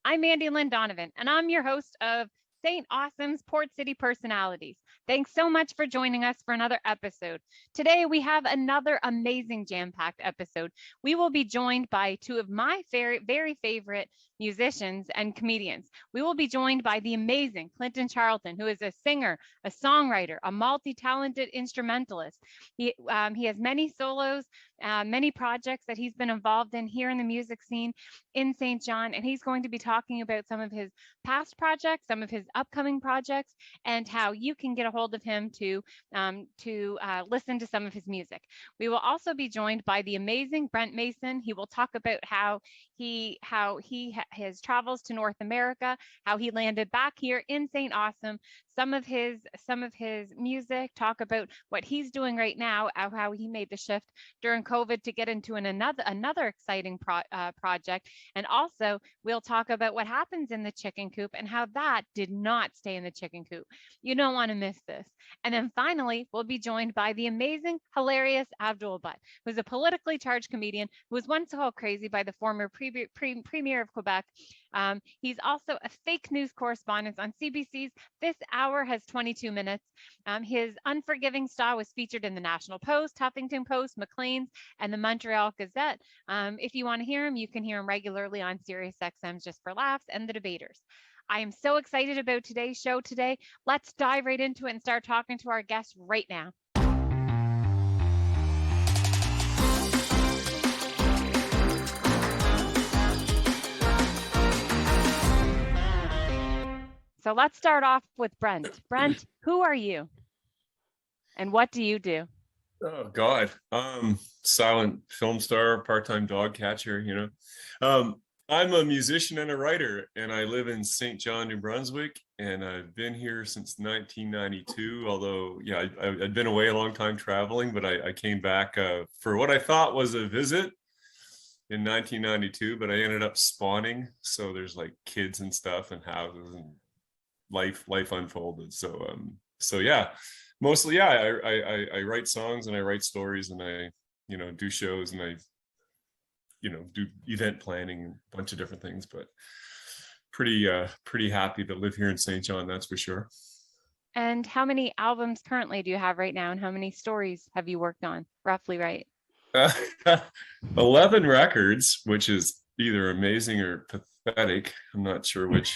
I'm Mandy-Lynn Donovan, and I'm your host of St. Awesome's Port City Personalities. Thanks so much for joining us for another episode. Today, we have another amazing jam-packed episode. We will be joined by two of my very favorite musicians and comedians. We will be joined by the amazing Clinton Charlton, who is a singer, a songwriter, a multi-talented instrumentalist. He has many solos, many projects that he's been involved in here in the music scene in St. John, and he's going to be talking about some of his past projects, some of his upcoming projects, and how you can get a hold of him to listen to some of his music. We will also be joined by the amazing Brent Mason. He will talk about how his travels to North America, how he landed back here in St. Awesome, some of his music, talk about what he's doing right now, how he made the shift during COVID to get into another exciting project. And also we'll talk about what happens in the chicken coop and how that did not stay in the chicken coop. You don't want to miss this. And then finally, we'll be joined by the amazing, hilarious Abdul, who's a politically charged comedian who was once called crazy by the former premier of Quebec. He's also a fake news correspondent on CBC's This Hour Has 22 Minutes. His unforgiving style was featured in the National Post, Huffington Post, Maclean's, and the Montreal Gazette. If you want to hear him, you can hear him regularly on Sirius XM's Just for Laughs and The Debaters. I am so excited about today's show today. Let's dive right into it and start talking to our guests right now. So let's start off with Brent. Brent, who are you? And what do you do? Oh God. Silent film star, part-time dog catcher, I'm a musician and a writer, and I live in St. John, New Brunswick, and I've been here since 1992, although, yeah, I'd been away a long time traveling, but I came back for what I thought was a visit in 1992, but I ended up spawning, so there's like kids and stuff and houses and life unfolded. So yeah, mostly, yeah, I write songs and I write stories and I, do shows and I, do event planning, a bunch of different things, but pretty happy to live here in St. John, that's for sure. And how many albums currently do you have right now, and how many stories have you worked on, roughly, right? 11 records, which is either amazing or pathetic. I'm not sure which.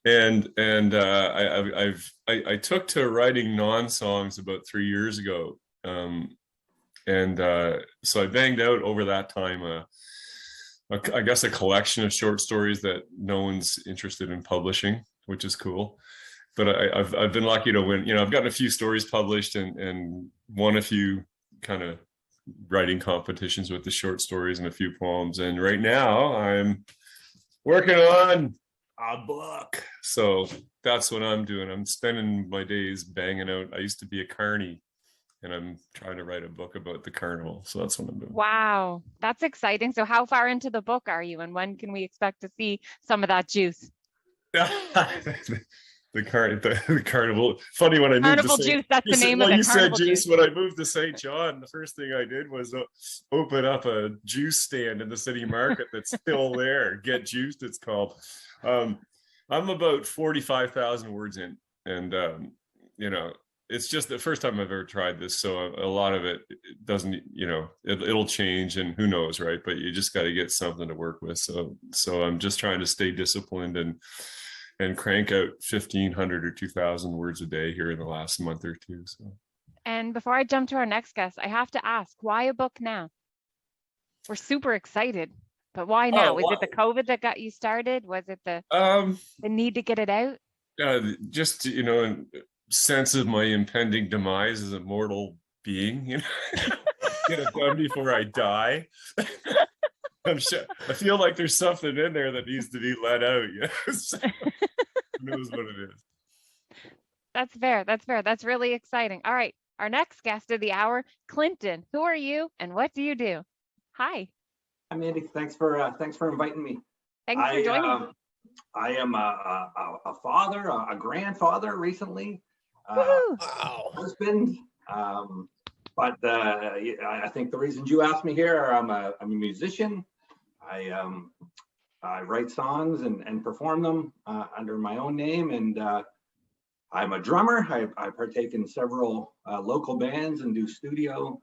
And I took to writing non-songs about 3 years ago. So I banged out over that time, I guess a collection of short stories that no one's interested in publishing, which is cool. But I've been lucky to win. I've gotten a few stories published and won a few kind of writing competitions with the short stories and a few poems. And right now I'm working on a book. So that's what I'm doing. I'm spending my days banging out. I used to be a carny, and I'm trying to write a book about the carnival. So that's what I'm doing. Wow, that's exciting. So how far into the book are you, and when can we expect to see some of that juice? The carnival. Funny, when I moved Carnival to juice, that's the name of it. You said juice. When I moved to St. John, the first thing I did was open up a juice stand in the city market that's still there. Get Juiced, it's called. I'm about 45,000 words in, and it's just the first time I've ever tried this, so a lot of it doesn't, it'll change, and who knows, right? But you just got to get something to work with. So I'm just trying to stay disciplined and crank out 1,500 or 2,000 words a day here in the last month or two. So. And before I jump to our next guest, I have to ask, why a book now? We're super excited, but why now? Was it the COVID that got you started? Was it the need to get it out? Just, sense of my impending demise as a mortal being, get it done before I die. I'm sure. I feel like there's something in there that needs to be let out. Yes. Who knows what it is? That's fair. That's really exciting. All right. Our next guest of the hour, Clinton. Who are you and what do you do? Hi. Hi, Mandy. Thanks for inviting me. Thanks for joining me. I am a father, a grandfather recently, husband. But I think the reasons you asked me here are I'm a musician. I write songs and perform them under my own name. And I'm a drummer. I partake in several local bands and do studio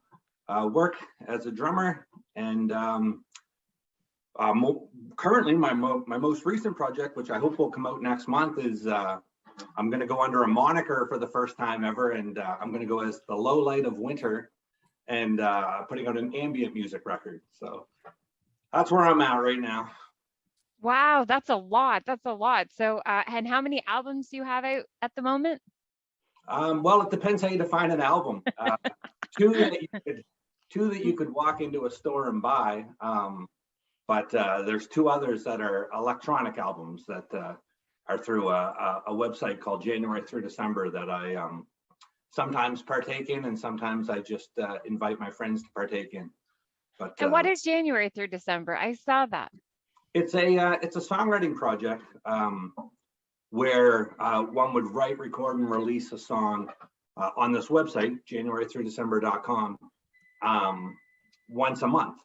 work as a drummer. And currently, my most recent project, which I hope will come out next month, is I'm going to go under a moniker for the first time ever, and I'm going to go as the Low Light of Winter, and putting out an ambient music record. So that's where I'm at right now. Wow, that's a lot. That's a lot. So, and how many albums do you have out at the moment? Well, it depends how you define an album. Two that you could walk into a store and buy. But there's two others that are electronic albums that are through a website called January through December that I sometimes partake in, and sometimes I just invite my friends to partake in. But and what is January through December? I saw that. It's a songwriting project where one would write, record, and release a song on this website, JanuaryThroughDecember.com, once a month.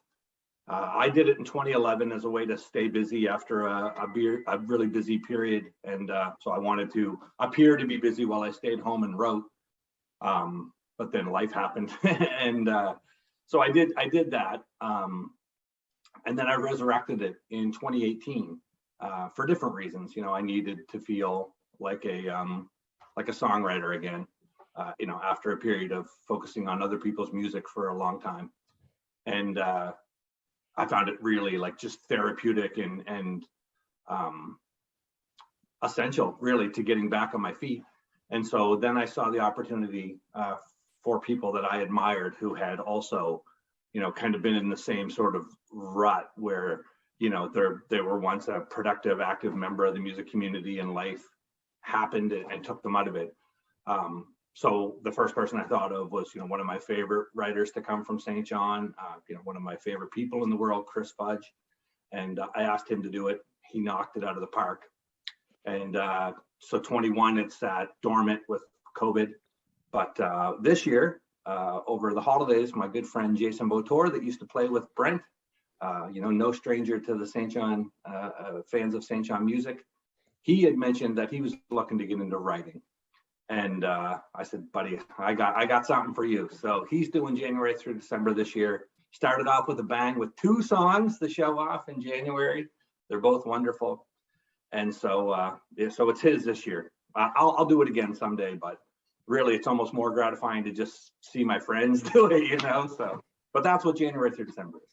I did it in 2011 as a way to stay busy after a really busy period, and so I wanted to appear to be busy while I stayed home and wrote. But then life happened, and so I did that, and then I resurrected it in 2018 for different reasons. I needed to feel like a songwriter again. After a period of focusing on other people's music for a long time, and I found it really just therapeutic and essential, really, to getting back on my feet. And so then I saw the opportunity for people that I admired who had also, kind of been in the same sort of rut where, they were once a productive, active member of the music community, and life happened and took them out of it. So the first person I thought of was, one of my favorite writers to come from St. John, one of my favorite people in the world, Chris Fudge. And I asked him to do it. He knocked it out of the park. And so 21, it sat dormant with COVID. But this year, over the holidays, my good friend Jason Botor, that used to play with Brent, no stranger to the St. John fans of St. John music, he had mentioned that he was looking to get into writing. And I said, buddy, I got something for you. So he's doing January through December this year. Started off with a bang with 2 songs to show off in January. They're both wonderful. And so, so it's his this year. I'll do it again someday, but really it's almost more gratifying to just see my friends do it, so, but that's what January through December is.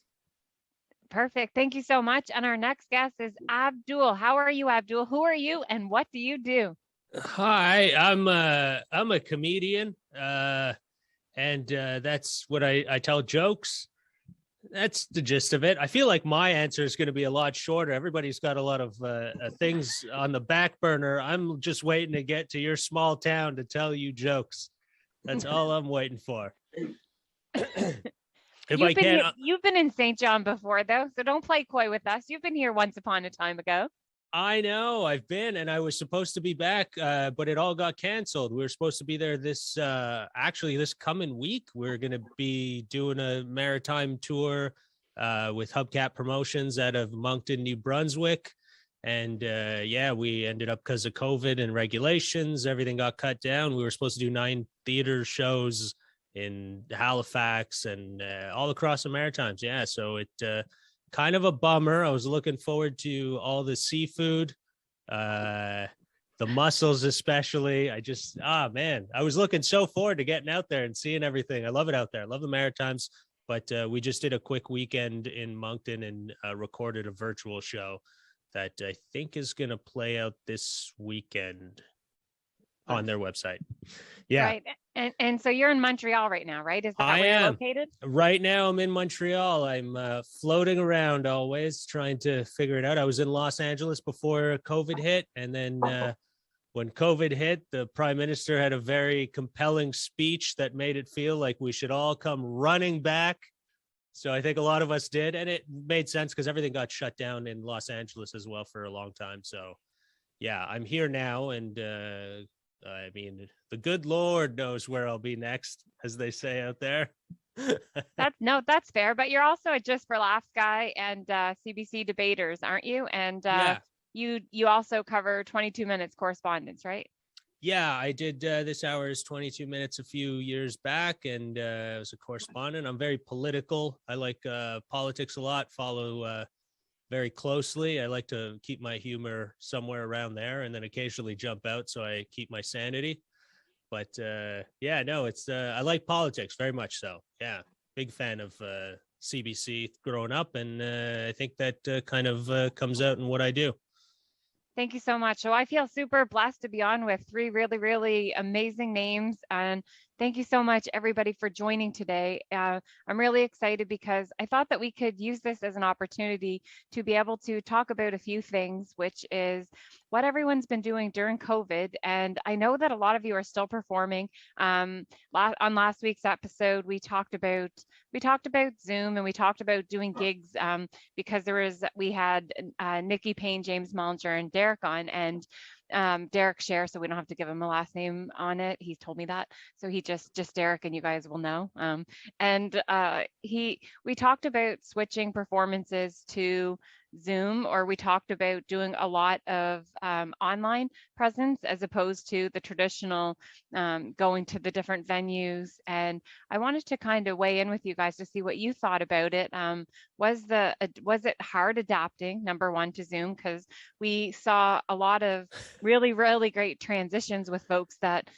Perfect. Thank you so much. And our next guest is Abdul. How are you, Abdul? Who are you and what do you do? Hi, I'm a comedian, and that's what I tell jokes. That's the gist of it. I feel like my answer is going to be a lot shorter. Everybody's got a lot of things on the back burner. I'm just waiting to get to your small town to tell you jokes. That's all I'm waiting for. You've been in St. John before, though, so don't play coy with us. You've been here once upon a time ago. I know, I've been, and I was supposed to be back, but it all got canceled. We were supposed to be there this coming week. We're going to be doing a maritime tour with Hubcap Promotions out of Moncton, New Brunswick. And we ended up, because of COVID and regulations, everything got cut down. We were supposed to do 9 theater shows in Halifax and all across the Maritimes. Yeah, so it kind of a bummer. I was looking forward to all the seafood, the mussels especially. I was looking so forward to getting out there and seeing everything. I love it out there. I love the Maritimes. But we just did a quick weekend in Moncton and recorded a virtual show that I think is going to play out this weekend on their website. Yeah. Right. And so you're in Montreal right now, right? Is that where you're located? Right now I'm in Montreal. I'm floating around always trying to figure it out. I was in Los Angeles before COVID hit. And then when COVID hit, the Prime Minister had a very compelling speech that made it feel like we should all come running back. So I think a lot of us did. And it made sense because everything got shut down in Los Angeles as well for a long time. So yeah, I'm here now and I mean, the good Lord knows where I'll be next, as they say out there. That's fair. But you're also a Just for Laughs guy and CBC debaters, aren't you? And Yeah. you also cover 22 minutes correspondence, right? Yeah, I did This Hour's 22 Minutes a few years back, and I was a correspondent. I'm very political. I like politics a lot, follow very closely. I like to keep my humor somewhere around there and then occasionally jump out so I keep my sanity. But yeah, no, it's I like politics very much so. Yeah, big fan of CBC growing up, and I think that kind of comes out in what I do. Thank you so much. So I feel super blessed to be on with three really, really amazing names. And thank you so much, everybody, for joining today. I'm really excited because I thought that we could use this as an opportunity to be able to talk about a few things, which is what everyone's been doing during COVID. And I know that a lot of you are still performing. On last week's episode, we talked about Zoom, and we talked about doing gigs because we had Nikki Payne, James Mullinger, and Derek on, and Derek Share, so we don't have to give him a last name on it. He's told me that, so he just Derek, and you guys will know. We talked about switching performances to Zoom, or we talked about doing a lot of online presence as opposed to the traditional going to the different venues. And I wanted to kind of weigh in with you guys to see what you thought about it. Was it hard adapting, number one, to Zoom? Because we saw a lot of really, really great transitions with folks that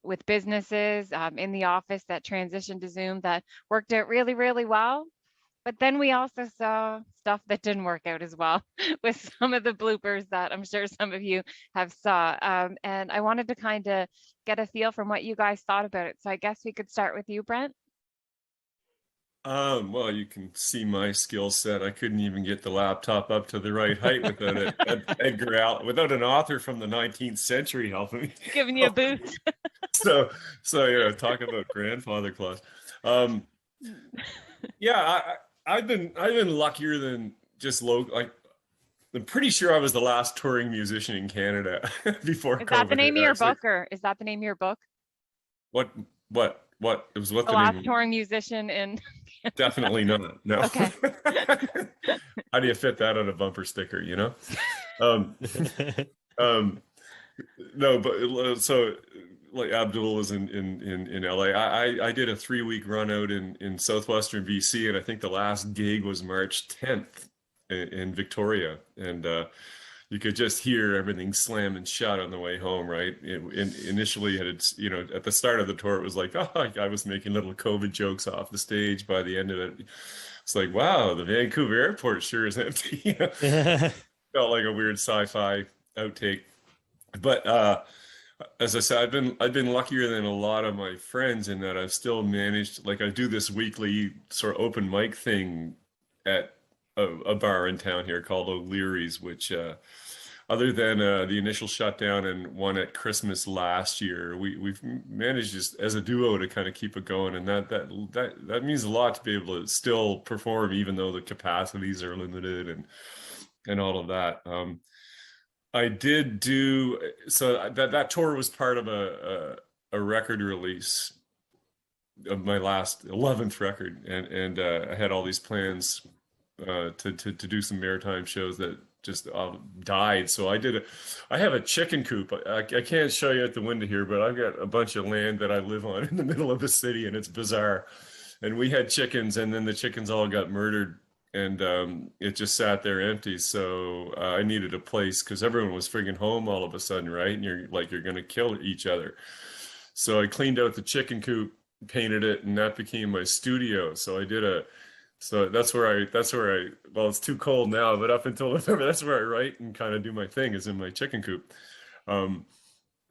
with businesses in the office that transitioned to Zoom that worked out really, really well. But then we also saw stuff that didn't work out as well with some of the bloopers that I'm sure some of you have saw. And I wanted to kind of get a feel from what you guys thought about it. So I guess we could start with you, Brent. Well, you can see my skill set. I couldn't even get the laptop up to the right height without without an author from the 19th century helping me. Giving you a boost. so talk about grandfather clause. Yeah, I've been luckier than just local. I'm pretty sure I was the last touring musician in Canada before COVID. Is that the name of your book, or is that the name of your book? What? It was what the the last name touring musician in. Definitely not. No. Okay. How do you fit that on a bumper sticker? You know. No, but so like Abdul was in LA. I did a 3-week run out in southwestern BC, and I think the last gig was March 10th in Victoria, and you could just hear everything slamming shut on the way home, right? Initially, at the start of the tour, it was like, oh, I was making little COVID jokes off the stage. By the end of it, it's like, wow, the Vancouver airport sure is empty. Felt like a weird sci-fi outtake. But as I said, I've been luckier than a lot of my friends in that I've still managed. Like I do this weekly sort of open mic thing at a bar in town here called O'Leary's, which other than the initial shutdown and one at Christmas last year, we've managed just as a duo to kind of keep it going, and that means a lot to be able to still perform even though the capacities are limited and all of that. I did do so that tour was part of a record release of my last 11th record, and I had all these plans to do some maritime shows that just died. So I have a chicken coop. I can't show you at the window here, but I've got a bunch of land that I live on in the middle of the city, and it's bizarre. And we had chickens, and then the chickens all got murdered, and it just sat there empty. So I needed a place because everyone was friggin' home all of a sudden, right? And you're going to kill each other. So I cleaned out the chicken coop, painted it, and that became my studio. So that's where I well, it's too cold now, but up until November, that's where I write and kind of do my thing, is in my chicken coop.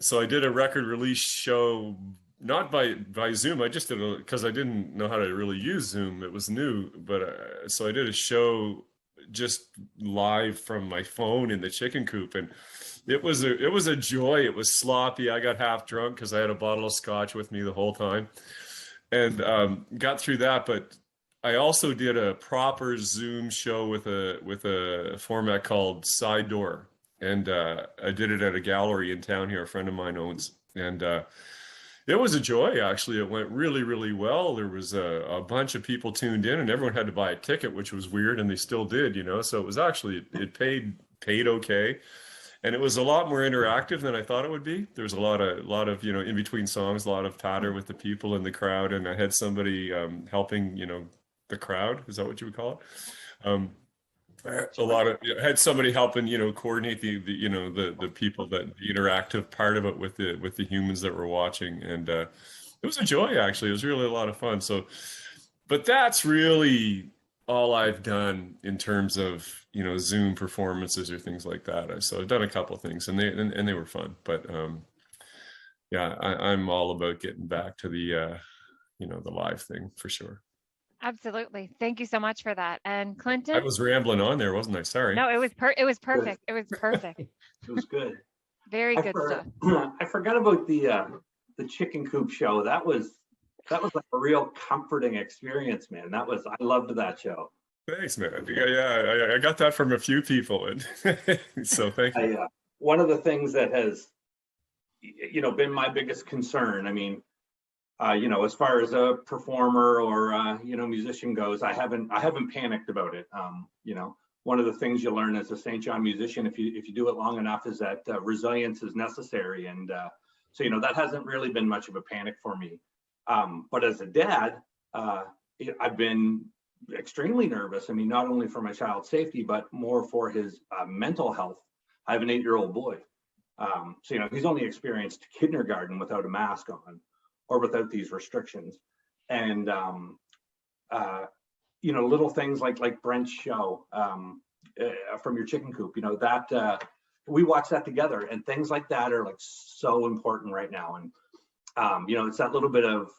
So I did a record release show, not by Zoom. I just did it because I didn't know how to really use Zoom. It was new, but so I did a show just live from my phone in the chicken coop, and it was a joy. It was sloppy. I got half drunk because I had a bottle of scotch with me the whole time, and got through that. But I also did a proper Zoom show with a format called Side Door, and I did it at a gallery in town here, a friend of mine owns, and it was a joy, actually. It went really, really well. There was a bunch of people tuned in, and everyone had to buy a ticket, which was weird, and they still did, so it was actually, it paid okay. And it was a lot more interactive than I thought it would be. There's a lot of, in between songs, a lot of patter with the people in the crowd. And I had somebody helping, the crowd. Is that what you would call it? Had somebody helping, coordinate the people, the interactive part of it with the humans that were watching. And it was a joy, actually. It was really a lot of fun. So, but that's really all I've done in terms of, Zoom performances or things like that. So I've done a couple of things, and they were fun. But yeah, I'm all about getting back to the the live thing for sure. Absolutely. Thank you so much for that. And Clinton? I was rambling on there, wasn't I? Sorry. No, it was perfect. It was perfect. It was good. Very good stuff. I forgot about the chicken coop show. That was like a real comforting experience, man. I loved that show. Thanks, man. Yeah, I got that from a few people, and so thank you. One of the things that has, been my biggest concern. I mean, as far as a performer or musician goes, I haven't panicked about it. One of the things you learn as a St. John musician, if you do it long enough, is that resilience is necessary, and so that hasn't really been much of a panic for me. But as a dad, I've been extremely nervous. I mean, not only for my child's safety, but more for his mental health. I have an 8-year-old boy. So, he's only experienced kindergarten without a mask on or without these restrictions. And, little things like Brent's show from your chicken coop, that we watch that together, and things like that are like so important right now. And, it's that little bit of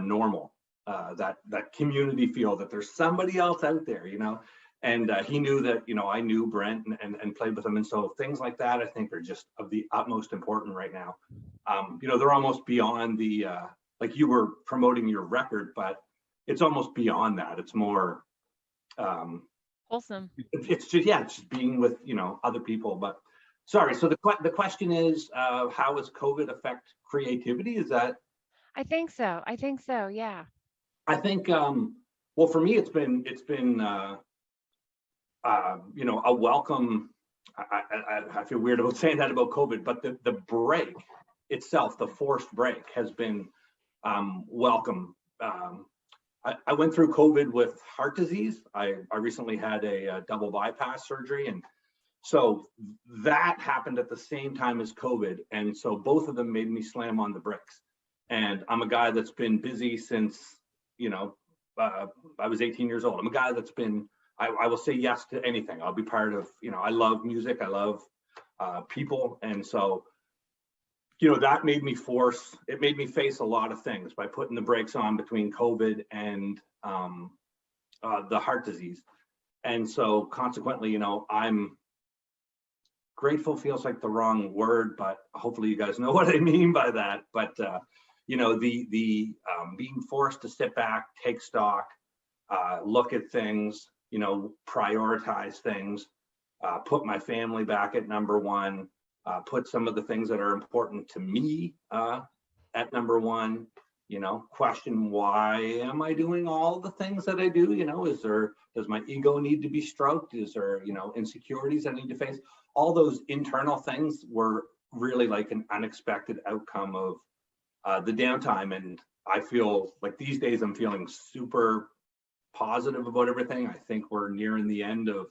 normal. That community feel that there's somebody else out there, and he knew that, I knew Brent and played with him. And so things like that, I think, are just of the utmost important right now. They're almost beyond the, like you were promoting your record, but it's almost beyond that. It's more wholesome. It's just being with, other people. But sorry. So the question is, how does COVID affect creativity? Is that? I think so. Yeah. I think, well, for me, it's been a welcome. I feel weird about saying that about COVID, but the break itself, the forced break, has been welcome. I went through COVID with heart disease. I recently had a double bypass surgery, and so that happened at the same time as COVID, and so both of them made me slam on the brakes. And I'm a guy that's been busy since, I was 18 years old. I'm a guy that's been, I will say yes to anything. I'll be part of, I love music. I love people. And so, that made me face a lot of things by putting the brakes on between COVID and the heart disease. And so consequently, I'm grateful, feels like the wrong word, but hopefully you guys know what I mean by that. But the being forced to sit back, take stock, look at things, prioritize things, put my family back at number one, put some of the things that are important to me at number one, question why am I doing all the things that I do? Does my ego need to be stroked? Is there, insecurities I need to face? All those internal things were really like an unexpected outcome of the downtime. And I feel like these days I'm feeling super positive about everything. I think we're nearing the end of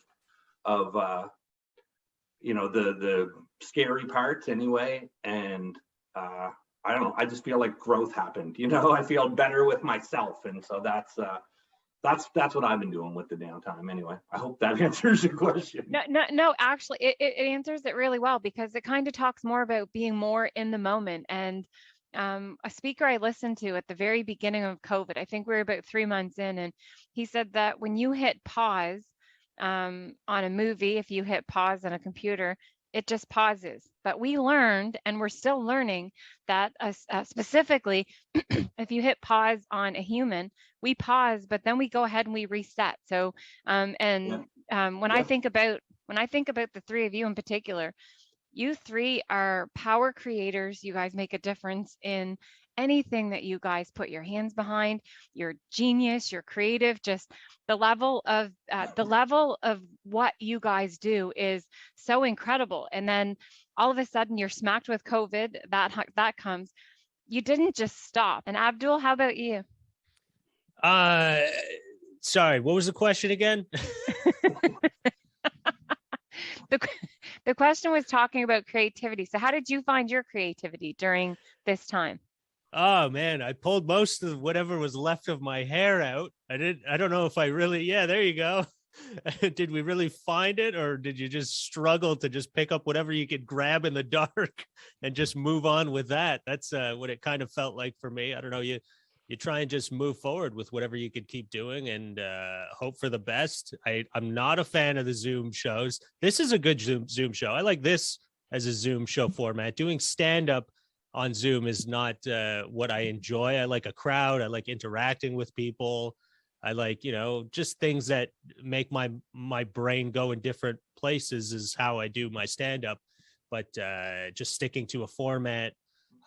the scary parts anyway. And I don't know, I just feel like growth happened, I feel better with myself. And so that's what I've been doing with the downtime anyway. I hope that answers your question. No, actually it answers it really well, because it kind of talks more about being more in the moment. And a speaker I listened to at the very beginning of COVID, I think we were about 3 months in, and he said that when you hit pause on a movie, if you hit pause on a computer, it just pauses. But we learned, and we're still learning, that specifically, if you hit pause on a human, we pause, but then we go ahead and we reset. So, when I think about when I think about the three of you in particular, you three are power creators. You guys make a difference in anything that you guys put your hands behind. You're genius, you're creative. Just the level of what you guys do is so incredible. And then all of a sudden you're smacked with COVID. That comes. You didn't just stop. And Abdul, how about you? Sorry, what was the question again? The question was talking about creativity. So how did you find your creativity during this time? Oh man, I pulled most of whatever was left of my hair out. I don't know if I really, yeah, there you go. Did we really find it, or did you just struggle to just pick up whatever you could grab in the dark and just move on with that? That's what it kind of felt like for me. I don't know. You try and just move forward with whatever you could keep doing and hope for the best. I'm not a fan of the Zoom shows. This is a good Zoom show. I like this as a Zoom show format. Doing stand-up on Zoom is not what I enjoy. I like a crowd. I like interacting with people. I like, just things that make my brain go in different places is how I do my stand-up. But just sticking to a format,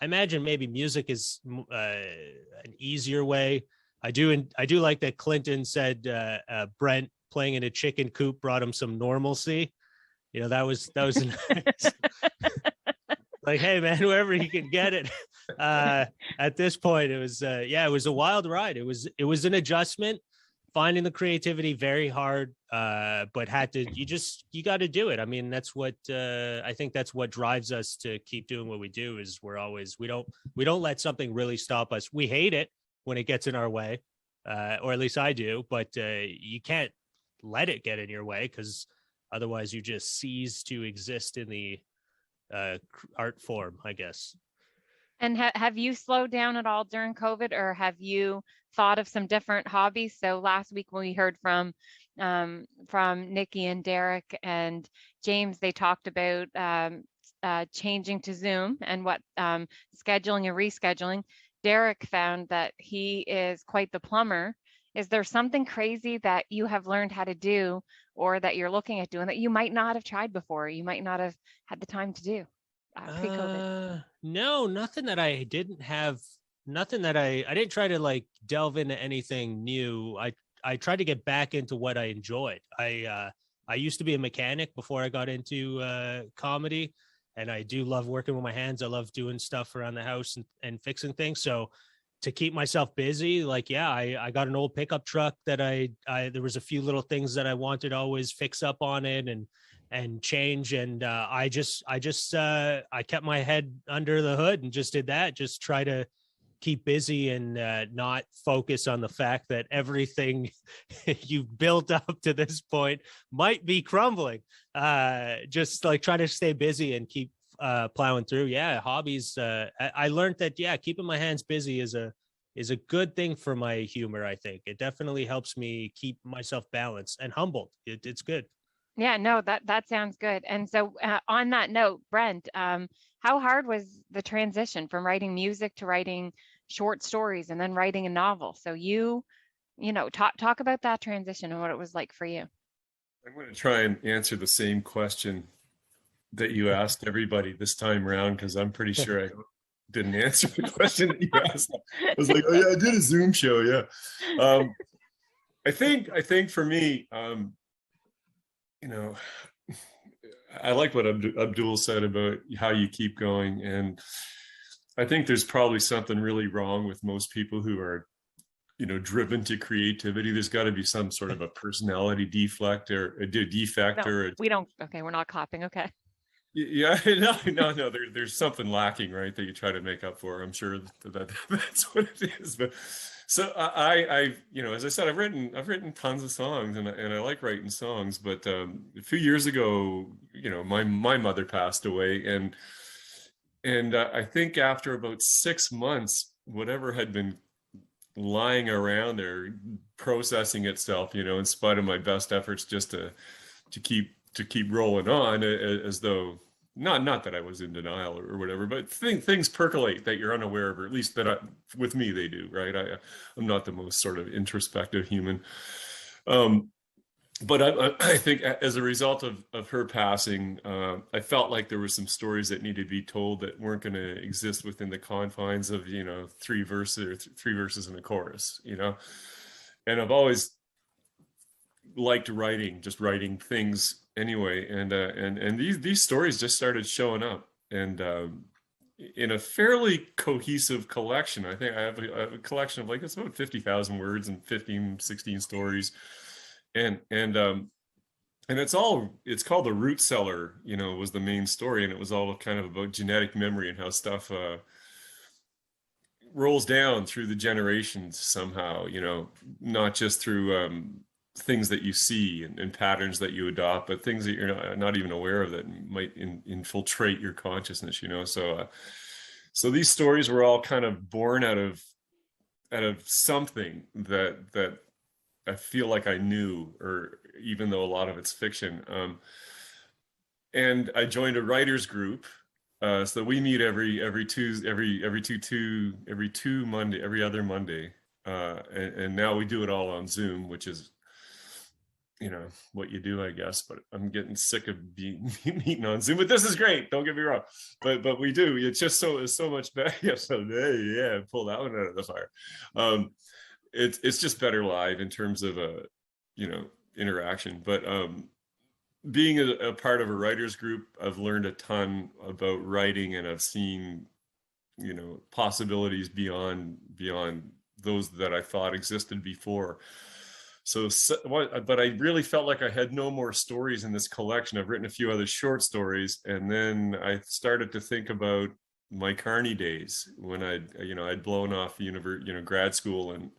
I imagine maybe music is an easier way. I do like that Clinton said Brent playing in a chicken coop brought him some normalcy. That was nice. Like, hey man, whoever he can get it. At this point, it was it was a wild ride. It was an adjustment. Finding the creativity very hard, but you got to do it. I mean, that's what I think that's what drives us to keep doing what we do. Is we don't let something really stop us. We hate it when it gets in our way, or at least I do. But you can't let it get in your way, because otherwise you just cease to exist in the art form, I guess. And have you slowed down at all during COVID, or have you thought of some different hobbies? So last week when we heard from Nikki and Derek and James, they talked about changing to Zoom and what scheduling and rescheduling. Derek found that he is quite the plumber. Is there something crazy that you have learned how to do, or that you're looking at doing that you might not have tried before, you might not have had the time to do pre-COVID? No, nothing that I didn't have. Nothing that I didn't try to like delve into anything new. I tried to get back into what I enjoyed. I used to be a mechanic before I got into comedy, and I do love working with my hands. I love doing stuff around the house and fixing things. So to keep myself busy, I got an old pickup truck that I there was a few little things that I wanted to always fix up on it and change. And I kept my head under the hood and just did that. Just try to keep busy and not focus on the fact that everything you've built up to this point might be crumbling. Just like try to stay busy and keep plowing through. Hobbies. I learned that keeping my hands busy is a good thing for my humor. I think it definitely helps me keep myself balanced and humbled. It's good. Yeah, no, that sounds good. And so on that note, Brent, how hard was the transition from writing music to writing short stories and then writing a novel? So talk about that transition and what it was like for you. I'm going to try and answer the same question that you asked everybody this time around, because I'm pretty sure I didn't answer the question that you asked. I was like, oh yeah, I did a Zoom show. Yeah. I think for me, I like what Abdul said about how you keep going. And I think there's probably something really wrong with most people who are, driven to creativity. There's got to be some sort of a personality defect or a defect. We're not clapping. Okay. Yeah, no. There's something lacking, right, that you try to make up for. I'm sure that's what it is. But so I as I said, I've written tons of songs, and I like writing songs. But a few years ago, my mother passed away, and I think after about 6 months, whatever had been lying around there processing itself, in spite of my best efforts just to keep rolling on, as though not that I was in denial or whatever, but things percolate that you're unaware of, or at least with me they do, right? I'm not the most sort of introspective human. but I think as a result of her passing, I felt like there were some stories that needed to be told that weren't going to exist within the confines of, three verses and a chorus, and I've always liked writing, just writing things anyway. And these stories just started showing up, and in a fairly cohesive collection. I think I have a collection of like, it's about 50,000 words and 15, 16 stories. And it's called the Root Cellar, was the main story. And it was all kind of about genetic memory and how stuff rolls down through the generations somehow, not just through things that you see and patterns that you adopt, but things that you're not even aware of that might infiltrate your consciousness, so these stories were all kind of born out of something that I feel like I knew, or even though a lot of it's fiction. And I joined a writers group, so we meet every other Monday, and now we do it all on Zoom, which is what you do, I guess. But I'm getting sick of meeting on Zoom. But this is great. Don't get me wrong. But we do. It's just so much better. Yeah, pull that one out of the fire. It's just better live in terms of interaction. But being a part of a writers group, I've learned a ton about writing, and I've seen possibilities beyond those that I thought existed before. But I really felt like I had no more stories in this collection. I've written a few other short stories, and then I started to think about my Carney days when I'd blown off grad school, and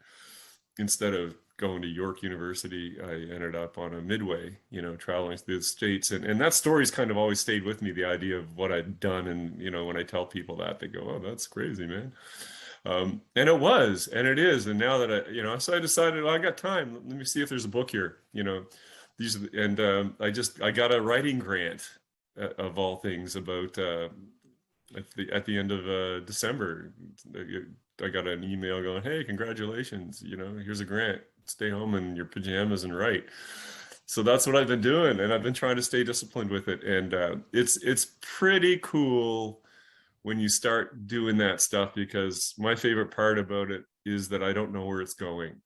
instead of going to York University, I ended up on a midway, traveling through the States, and that story's kind of always stayed with me. The idea of what I'd done, and when I tell people that, they go, "Oh, that's crazy, man." And it was, and it is. And now that so I decided, well, I got time. Let me see if there's a book here, I got a writing grant of all things about, at the end of December, I got an email going, "Hey, congratulations. Here's a grant. Stay home in your pajamas and write." So that's what I've been doing. And I've been trying to stay disciplined with it. And it's pretty cool when you start doing that stuff, because my favorite part about it is that I don't know where it's going.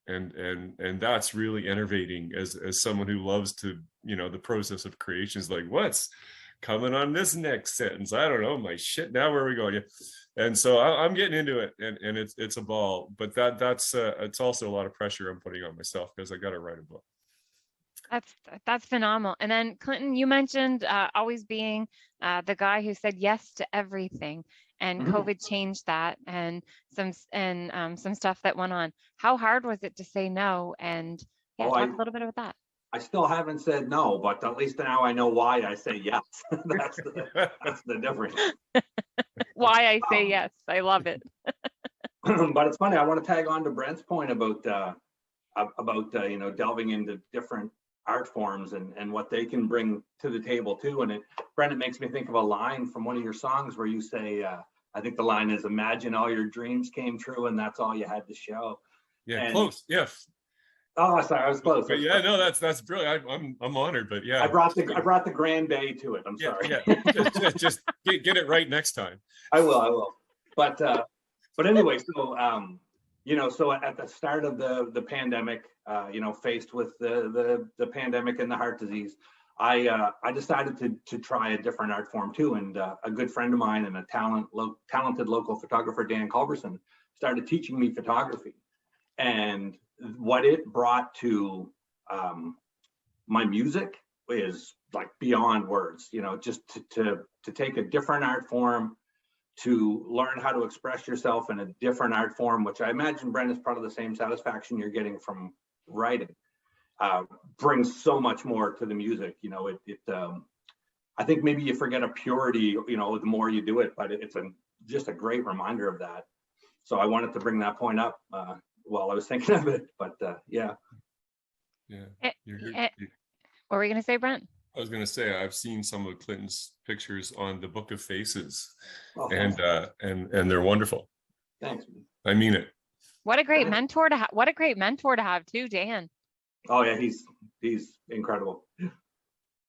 And that's really enervating as someone who loves to, the process of creation is like, what's coming on this next sentence? I don't know, my shit, now where are we going? Yeah. And so I'm getting into it, and it's a ball, but that's it's also a lot of pressure I'm putting on myself, because I got to write a book. That's phenomenal. And then Clinton, you mentioned always being the guy who said yes to everything, and COVID changed that, and some stuff that went on. How hard was it to say no? And talk a little bit about that. I still haven't said no, but at least now I know why I say yes. That's the difference. Why I say yes. I love it. But it's funny. I want to tag on to Brent's point about delving into different art forms and what they can bring to the table too. And Brent, it makes me think of a line from one of your songs where you say, I think the line is, "Imagine all your dreams came true and that's all you had to show." Yeah, close. Yes. Oh, sorry, I was close. But yeah, no, that's brilliant. I'm honored, but yeah. I brought the Grand Bay to it. I'm sorry. Yeah. just get it right next time. I will. But anyway, so so at the start of the pandemic, faced with the pandemic and the heart disease, I decided to try a different art form too. And a good friend of mine and a talented local photographer, Dan Culberson, started teaching me photography. And what it brought to my music is like beyond words. Just to take a different art form, to learn how to express yourself in a different art form, which I imagine, Brent, is part of the same satisfaction you're getting from writing, brings so much more to the music. I think maybe you forget a purity, the more you do it, but it's just a great reminder of that. So I wanted to bring that point up while I was thinking of it, but yeah. Yeah. What were you going to say, Brent? I was going to say, I've seen some of Clinton's pictures on the Book of Faces, and they're wonderful. Thanks. I mean it. What a great mentor to have! What a great mentor to have too, Dan. Oh yeah, he's incredible.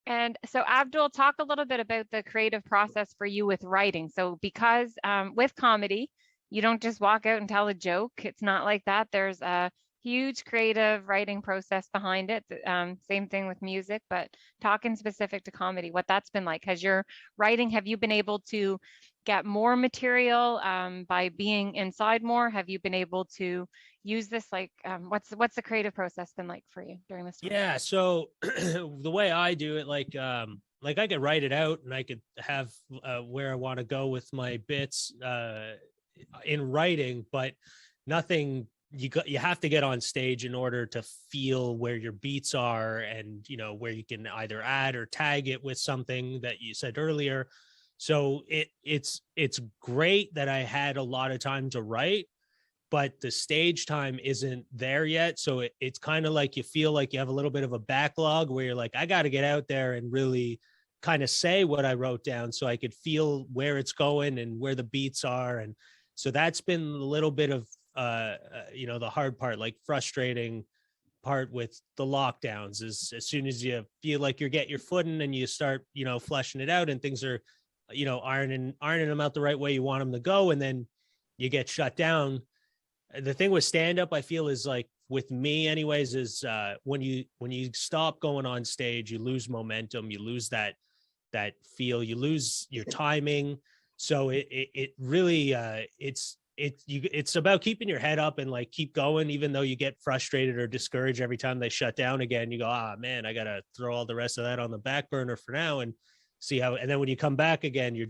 And so, Abdul, talk a little bit about the creative process for you with writing. So, because with comedy, you don't just walk out and tell a joke. It's not like that. There's a huge creative writing process behind it. Same thing with music, but talking specific to comedy, what that's been like. Has your writing, have you been able to get more material by being inside more? Have you been able to use this? Like, what's the creative process been like for you during this time? Yeah, so the way I do it, like I could write it out and I could have where I want to go with my bits in writing, but nothing. You have to get on stage in order to feel where your beats are, and where you can either add or tag it with something that you said earlier. So it's great that I had a lot of time to write, but the stage time isn't there yet. So it's kind of like you feel like you have a little bit of a backlog where you're like, I got to get out there and really kind of say what I wrote down so I could feel where it's going and where the beats are. And so that's been a little bit of, the hard part, like frustrating part with the lockdowns, is as soon as you feel like you're getting your footing and you start, fleshing it out and things are, ironing them out the right way you want them to go, and then you get shut down. The thing with stand-up, I feel, is like, with me anyways, is when you stop going on stage, you lose momentum, you lose that feel, you lose your timing. So it really it's about keeping your head up and like keep going, even though you get frustrated or discouraged every time they shut down again. You go, man, I gotta throw all the rest of that on the back burner for now and see how. And then when you come back again, you're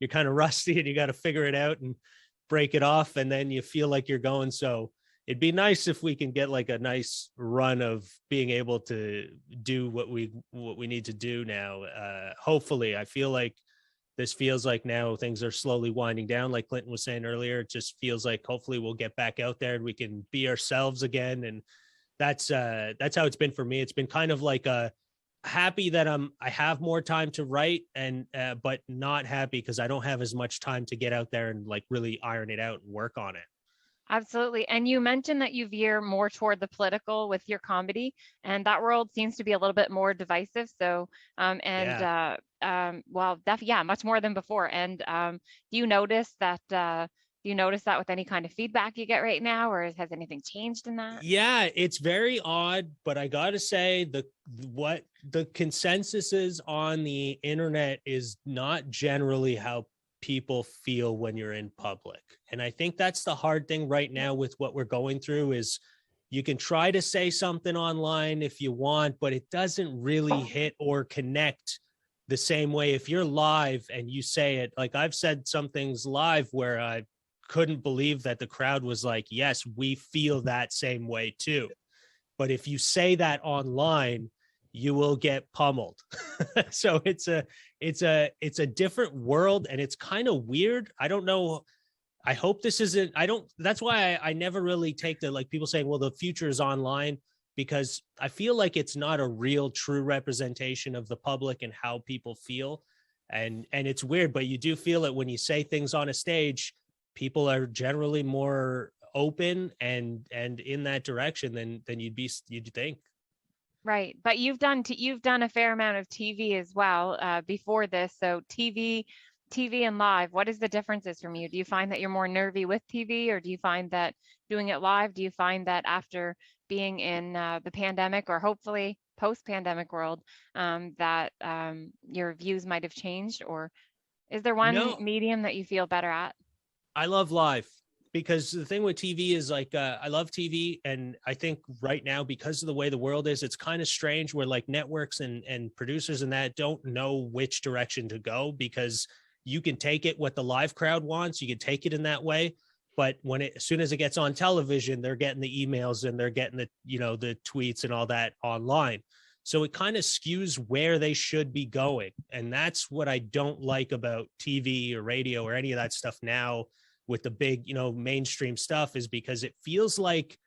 kind of rusty and you got to figure it out and break it off, and then you feel like you're going. So it'd be nice if we can get like a nice run of being able to do what we need to do now. Hopefully, I feel like this feels like now things are slowly winding down. Like Clinton was saying earlier, it just feels like hopefully we'll get back out there and we can be ourselves again. And that's how it's been for me. It's been kind of like happy that I have more time to write, and but not happy because I don't have as much time to get out there and like really iron it out and work on it. Absolutely. And you mentioned that you veer more toward the political with your comedy, and that world seems to be a little bit more divisive. So, much more than before. And do you notice that with any kind of feedback you get right now, or has anything changed in that? Yeah, it's very odd, but I got to say what the consensus is on the internet is not generally how people feel when you're in public. And I think that's the hard thing right now with what we're going through, is you can try to say something online if you want, but it doesn't really hit or connect the same way if you're live and you say it. Like, I've said some things live where I couldn't believe that the crowd was like, yes, we feel that same way too. But if you say that online, you will get pummeled. So it's a different world, and it's kind of weird. I don't know. I hope this isn't, that's why I never really take the, like, people saying, well, the future is online, because I feel like it's not a real true representation of the public and how people feel. And it's weird, but you do feel it when you say things on a stage. People are generally more open and in that direction than you'd think. Right. But you've done a fair amount of TV as well before this. So TV and live, what is the differences from you? Do you find that you're more nervy with TV, or do you find that doing it live, do you find that after being in the pandemic, or hopefully post-pandemic world, that your views might have changed? Or is there one medium that you feel better at? I love live, because the thing with TV is like, I love TV. And I think right now, because of the way the world is, it's kind of strange where like networks and producers and that don't know which direction to go, because you can take it what the live crowd wants. You can take it in that way. But as soon as it gets on television, they're getting the emails and they're getting the tweets and all that online. So it kind of skews where they should be going. And that's what I don't like about TV or radio or any of that stuff now with the big, mainstream stuff, is because it feels like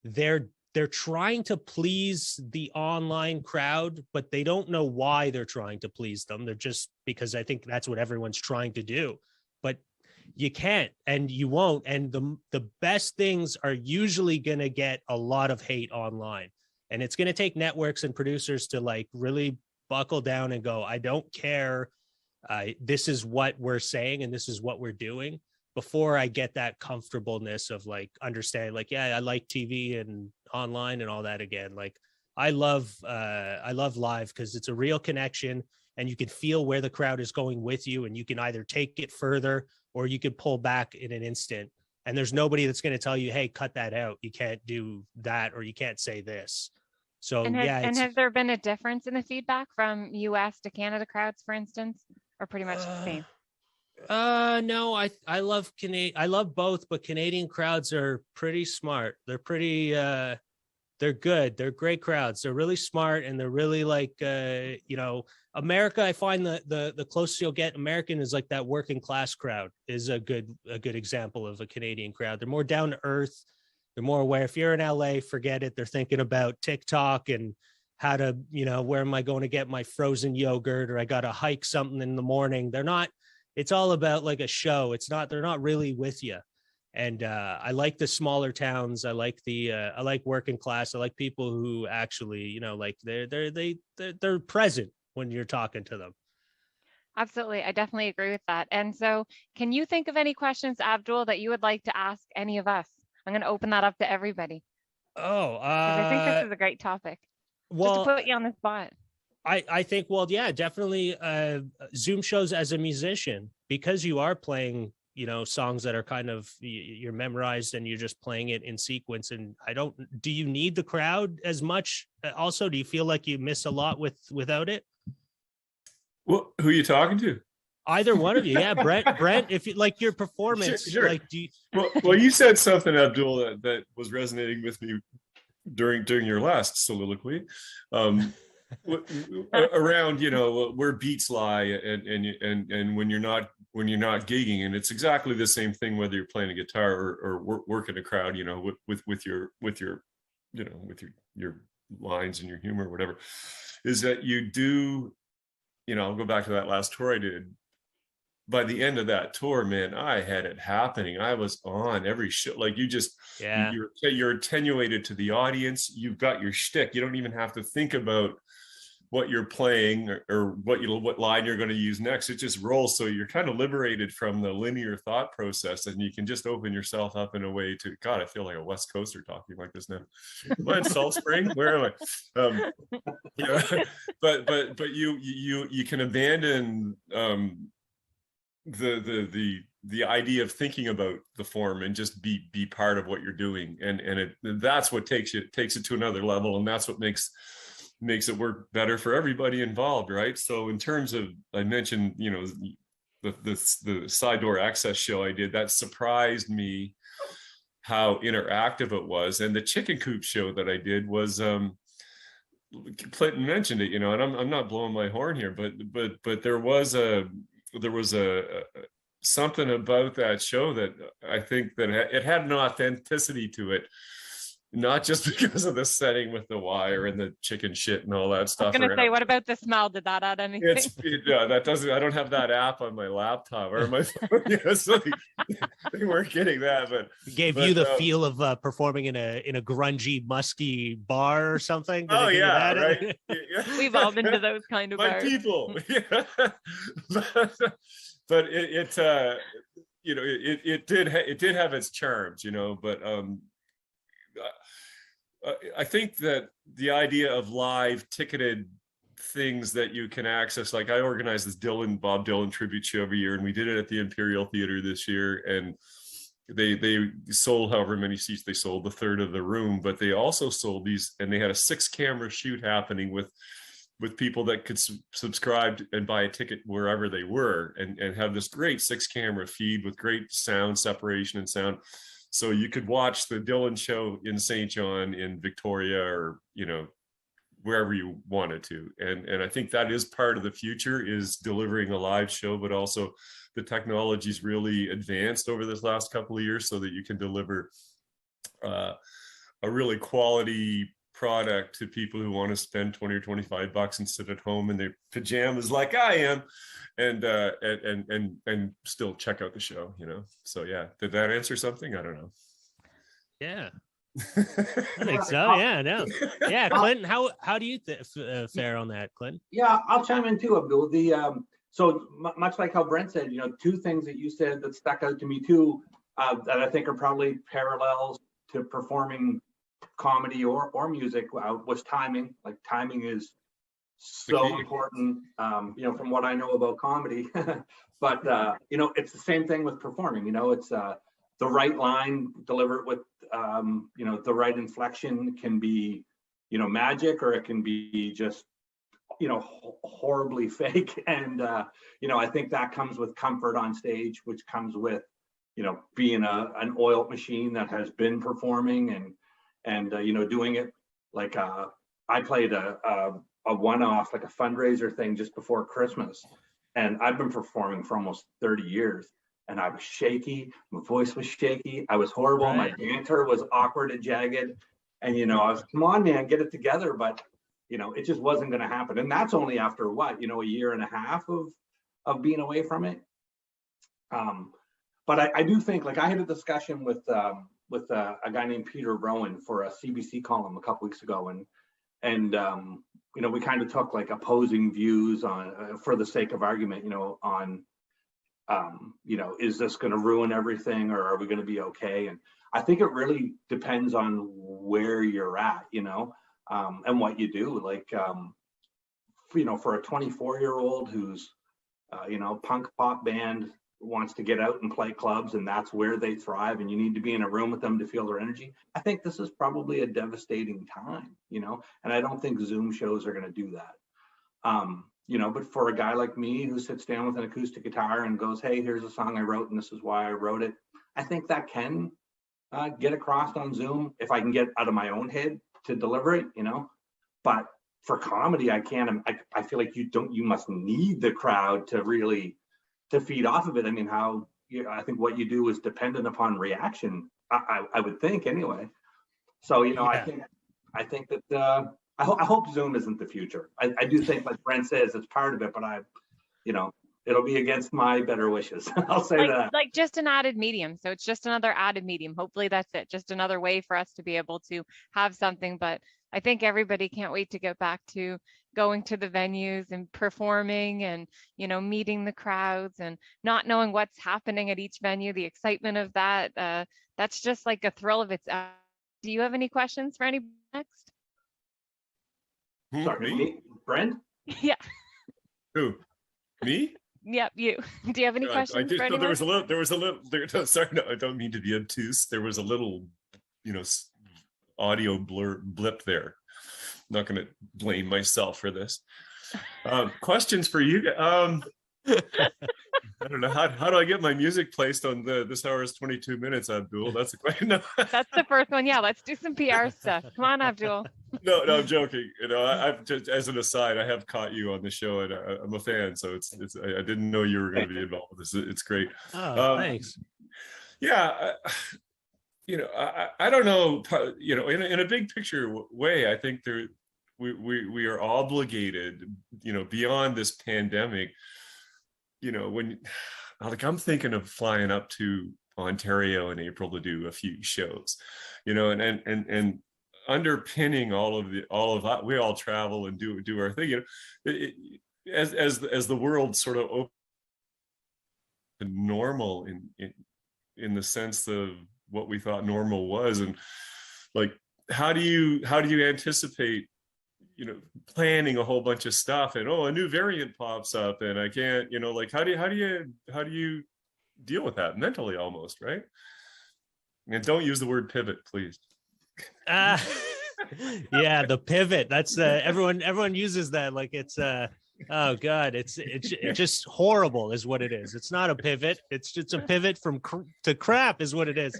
they're trying to please the online crowd, but they don't know why they're trying to please them. They're just, because I think that's what everyone's trying to do. But you can't, and you won't. And the best things are usually going to get a lot of hate online. And it's going to take networks and producers to like really buckle down and go, I don't care. This is what we're saying and this is what we're doing, before I get that comfortableness of like understanding, like, yeah, I like TV and online and all that again. Like I love live because it's a real connection and you can feel where the crowd is going with you, and you can either take it further or you could pull back in an instant. And there's nobody that's going to tell you, hey, cut that out. You can't do that, or you can't say this. So And has there been a difference in the feedback from US to Canada crowds, for instance, or pretty much the same? No, I love I love both, but Canadian crowds are pretty smart. They're pretty they're good. They're great crowds. They're really smart, and they're really like America. I find the closest you'll get American is like that working class crowd is a good example of a Canadian crowd. They're more down to earth. They're more aware. If you're in LA, forget it. They're thinking about TikTok and how to, where am I going to get my frozen yogurt, or I got to hike something in the morning. They're not, it's all about like a show. They're not really with you. And I like the smaller towns. I like I like working class. I like people who actually, like they're present when you're talking to them. Absolutely. I definitely agree with that. And so can you think of any questions, Abdul, that you would like to ask any of us? I'm going to open that up to everybody. Oh, I think this is a great topic. Well, just to put you on the spot. I think, well, yeah, definitely Zoom shows as a musician, because you are playing, songs that are kind of, you're memorized and you're just playing it in sequence. And do you need the crowd as much? Also, do you feel like you miss a lot without it? Well, who are you talking to? Either one of you. Yeah. Brent, if you like your performance, sure. like, do you... well, you said something, Abdul, that was resonating with me during your last soliloquy, around, where beats lie and when you're not gigging. And it's exactly the same thing, whether you're playing a guitar or working a crowd, with your lines and your humor or whatever, is that you do, I'll go back to that last tour I did. By the end of that tour, man, I had it happening. I was on every show. Like you're attenuated to the audience. You've got your shtick. You don't even have to think about what you're playing or what line you're going to use next. It just rolls. So you're kind of liberated from the linear thought process, and you can just open yourself up in a way to, God, I feel like a West Coaster talking like this now. Am I in Salt Spring? Where am I? But you can abandon the idea of thinking about the form and just be part of what you're doing, and that's what takes it to another level, and that's what makes it work better for everybody involved, right? So in terms of, I mentioned, the side door access show I did, that surprised me how interactive it was. And the chicken coop show that I did was Clinton mentioned it, and I'm not blowing my horn here, but there was something about that show that I think that it had an authenticity to it, not just because of the setting with the wire and the chicken shit and all that stuff. I was going to say, what about the smell? Did that add anything? That doesn't. I don't have that app on my laptop or my phone. So they weren't getting that, but it gave you the feel of performing in a grungy, musky bar or something. Oh yeah, right. We've all been to those kind of bars. People. Yeah. But it did have its charms, but I think that the idea of live ticketed things that you can access, like I organize this Bob Dylan tribute show every year, and we did it at the Imperial Theater this year, and they sold however many seats they sold, a third of the room, but they also sold these, and they had a 6-camera shoot happening with people that could subscribe and buy a ticket wherever they were, and have this great 6-camera feed with great sound separation and sound. So you could watch the Dylan show in St. John, in Victoria, or, wherever you wanted to. And I think that is part of the future, is delivering a live show, but also the technology's really advanced over this last couple of years so that you can deliver a really quality product to people who want to spend $20 or $25 and sit at home in their pajamas like I am, and still check out the show, So yeah, did that answer something? I don't know. Yeah. I think so. Yeah, no. Yeah, Clinton, how do you fare on that, Clinton? Yeah, I'll chime in too, Abdul. Much like how Brent said, two things that you said that stuck out to me too, that I think are probably parallels to performing comedy or music, was timing. Like, timing is so important, from what I know about comedy. But it's the same thing with performing. It's the right line delivered with the right inflection can be magic, or it can be just horribly fake. And I think that comes with comfort on stage, which comes with being an oiled machine that has been performing and doing it. Like, I played a one-off, like a fundraiser thing just before Christmas, and I've been performing for almost 30 years, and I was shaky, my voice was shaky, I was horrible, right. My banter was awkward and jagged, and I was, come on man, get it together. But it just wasn't going to happen. And that's only after what, a year and a half of being away from it. But I do think, like, I had a discussion with a guy named Peter Rowan for a CBC column a couple weeks ago, and we kind of took like opposing views on, for the sake of argument, on is this going to ruin everything, or are we going to be okay? And I think it really depends on where you're at, and what you do. Like, for a 24-year-old who's, punk pop band, wants to get out and play clubs, and that's where they thrive, and you need to be in a room with them to feel their energy. I think this is probably a devastating time, and I don't think Zoom shows are going to do that. But for a guy like me who sits down with an acoustic guitar and goes, hey, here's a song I wrote, and this is why I wrote it, I think that can get across on Zoom if I can get out of my own head to deliver it, But for comedy, I can't. I feel like you must need the crowd to really to feed off of it. I mean, I think what you do is dependent upon reaction. I would think anyway. So yeah. I think that I hope Zoom isn't the future. I do think, like Brent says, it's part of it, but it'll be against my better wishes. I'll say that. Like just an added medium. So it's just another added medium. Hopefully that's it. Just another way for us to be able to have something. But I think everybody can't wait to get back to going to the venues and performing and, meeting the crowds and not knowing what's happening at each venue, the excitement of that. That's just like a thrill of its own. Do you have any questions for anybody next? Sorry, me? Brent? Yeah. Who? Me? Yep, you. Do you have any questions for anyone? There was a little, sorry, no, I don't mean to be obtuse. There was a little, audio blip there. I'm not going to blame myself for this. Questions for you. I don't know. How do I get my music placed on this hour is 22 minutes, Abdul? That's a question. No. That's the first one. Yeah, let's do some PR stuff. Come on, Abdul. No, I'm joking. I've just, as an aside, I have caught you on the show, and I'm a fan. So it's I didn't know you were going to be involved with this. It's great. Oh, thanks. Yeah. I don't know. In a big picture way, I think we are obligated. Beyond this pandemic. When I'm thinking of flying up to Ontario in April to do a few shows, and underpinning all of that, we all travel and do our thing, as the world sort of open normal in the sense of what we thought normal was, and like how do you anticipate planning a whole bunch of stuff and a new variant pops up and I can't, how do you deal with that mentally almost, right? And don't use the word pivot, please. Yeah, the pivot. That's everyone uses that like it's oh god, it's just horrible is what it is. It's not a pivot. It's just a pivot to crap is what it is.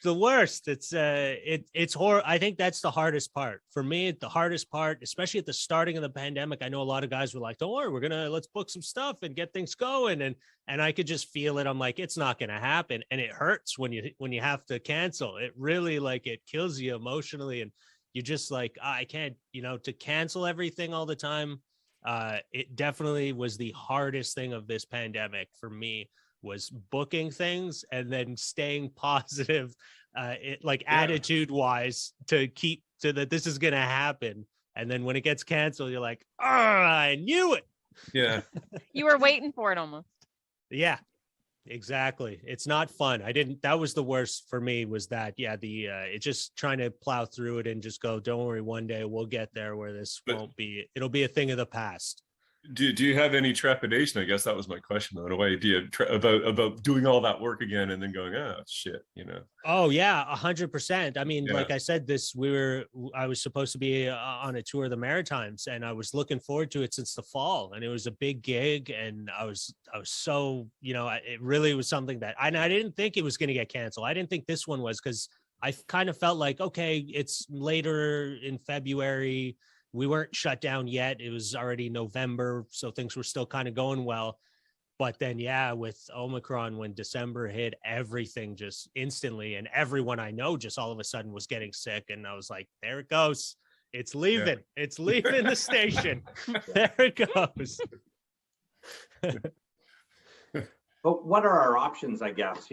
The worst. It's horror. I think that's the hardest part for me. The hardest part, especially at the starting of the pandemic, I know a lot of guys were like, don't worry, let's book some stuff and get things going. And I could just feel it. I'm like, it's not going to happen. And it hurts when you have to cancel. It really, like, it kills you emotionally. And you're just like, I can't, to cancel everything all the time. It definitely was the hardest thing of this pandemic for me, was booking things and then staying positive, attitude wise to keep so that this is going to happen. And then when it gets canceled, you're like, oh, I knew it. Yeah. You were waiting for it almost. Yeah, exactly. It's not fun. That was the worst for me, was that, it's just trying to plow through it and just go, don't worry, one day we'll get there where this it'll be a thing of the past. Do you have any trepidation? I guess that was my question, though, in a way. Do you about doing all that work again and then going, oh shit, Oh yeah, 100%. I mean, like I said, I was supposed to be on a tour of the Maritimes, and I was looking forward to it since the fall, and it was a big gig, and I was so, it really was something that I didn't think it was going to get canceled. I didn't think this one was, because I kind of felt like, okay, it's later in February. We weren't shut down yet. It was already November, so things were still kind of going well. But then, with Omicron, when December hit, everything just instantly, and everyone I know just all of a sudden was getting sick. And I was like, there it goes. It's leaving. Yeah. It's leaving the station. There it goes. But what are our options, I guess?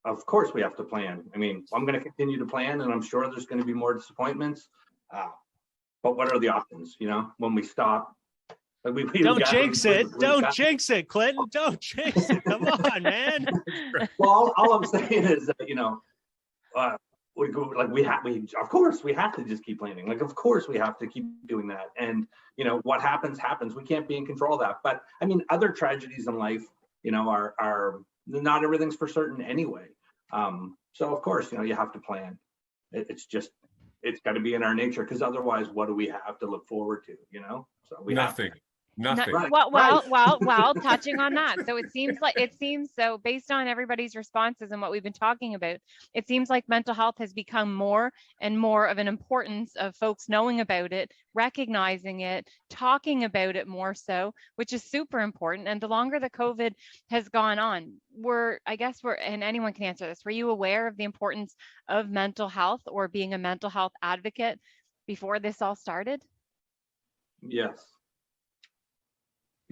Of course we have to plan. I mean, I'm going to continue to plan, and I'm sure there's going to be more disappointments. But what are the options, when we stop? Don't jinx it. Don't jinx it, Clinton. Don't jinx it. Come on, man. Well, all I'm saying is that, of course we have to just keep planning. Of course we have to keep doing that. And, what happens. We can't be in control of that. But I mean, other tragedies in life, are not everything's for certain anyway. So of course, you have to plan. It's got to be in our nature, because otherwise, what do we have to look forward to? So we nothing. Right. Well, touching on that. So it seems so based on everybody's responses and what we've been talking about, it seems like mental health has become more and more of an importance of folks knowing about it, recognizing it, talking about it more so, which is super important. And the longer the COVID has gone on, and anyone can answer this, were you aware of the importance of mental health or being a mental health advocate before this all started? Yes.